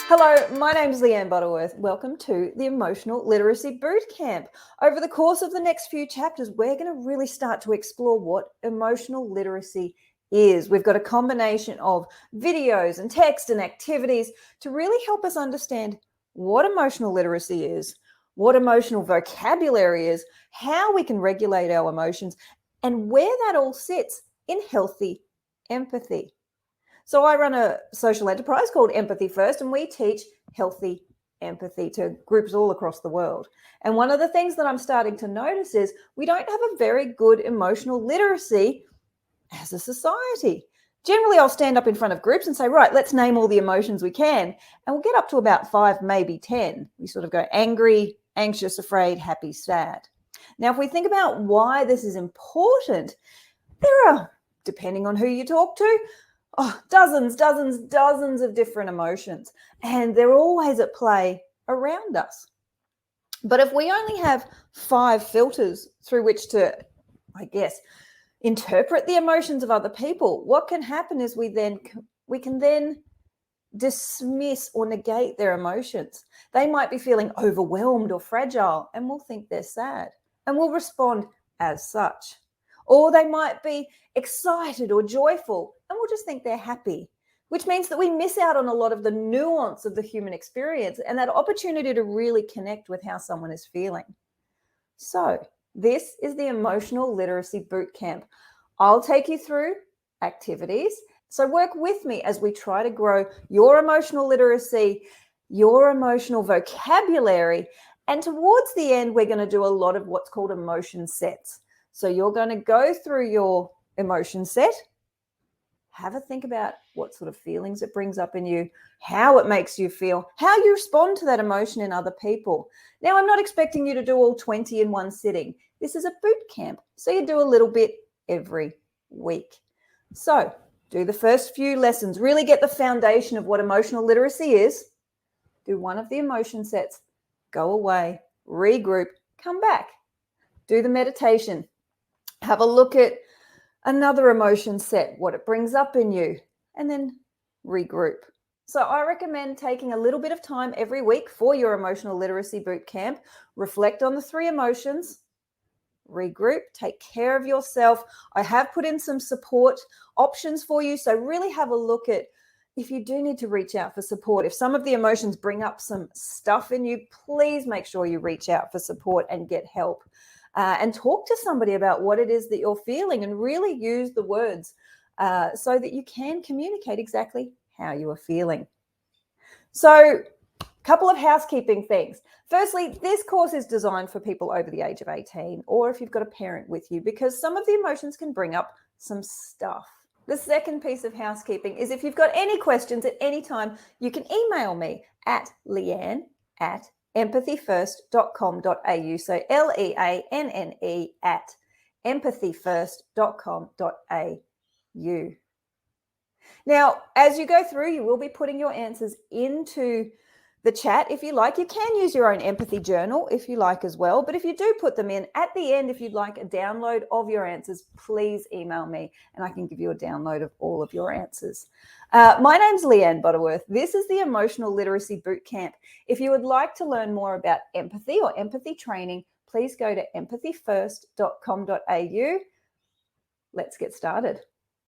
Hello, my name is Leanne Butterworth. Welcome to the Emotional Literacy Bootcamp. Over the course of the next few chapters, we're going to really start to explore what emotional literacy is. We've got a combination of videos and text and activities to really help us understand what emotional literacy is, what emotional vocabulary is, how we can regulate our emotions, and where that all sits in healthy empathy. So I run a social enterprise called Empathy First, and we teach healthy empathy to groups all across the world. And one of the things that I'm starting to notice is we don't have a very good emotional literacy as a society. Generally, I'll stand up in front of groups and say, right, let's name all the emotions we can. And we'll get up to about 5, maybe 10. We sort of go angry, anxious, afraid, happy, sad. Now, if we think about why this is important, there are, depending on who you talk to, dozens of different emotions, and they're always at play around us. But if we only have 5 filters through which to, interpret the emotions of other people, what can happen is we can then dismiss or negate their emotions. They might be feeling overwhelmed or fragile, and we'll think they're sad, and we'll respond as such. Or they might be excited or joyful, and we'll just think they're happy, which means that we miss out on a lot of the nuance of the human experience and that opportunity to really connect with how someone is feeling. So this is the Emotional Literacy Bootcamp. I'll take you through activities. So work with me as we try to grow your emotional literacy, your emotional vocabulary, and towards the end, we're going to do a lot of what's called emotion sets. So you're going to go through your emotion set, have a think about what sort of feelings it brings up in you, how it makes you feel, how you respond to that emotion in other people. Now, I'm not expecting you to do all 20 in one sitting. This is a boot camp, so you do a little bit every week. So do the first few lessons, really get the foundation of what emotional literacy is, do one of the emotion sets, go away, regroup, come back, do the meditation. Have a look at another emotion set, what it brings up in you, and then regroup. So I recommend taking a little bit of time every week for your Emotional Literacy Bootcamp. Reflect on the 3 emotions, regroup, take care of yourself. I have put in some support options for you, so really have a look at if you do need to reach out for support. If some of the emotions bring up some stuff in you, please make sure you reach out for support and get help. And talk to somebody about what it is that you're feeling and really use the words so that you can communicate exactly how you are feeling. So a couple of housekeeping things. Firstly, this course is designed for people over the age of 18 or if you've got a parent with you because some of the emotions can bring up some stuff. The second piece of housekeeping is if you've got any questions at any time, you can email me at leanne@empathyfirst.com.au. So LEANNE at empathyfirst.com.au. Now, as you go through, you will be putting your answers into the chat. If you like, you can use your own empathy journal if you like as well. But if you do put them in at the end, if you'd like a download of your answers, please email me and I can give you a download of all of your answers. My name's Leanne Butterworth. This is the Emotional Literacy Bootcamp. If you would like to learn more about empathy or empathy training, please go to empathyfirst.com.au. Let's get started.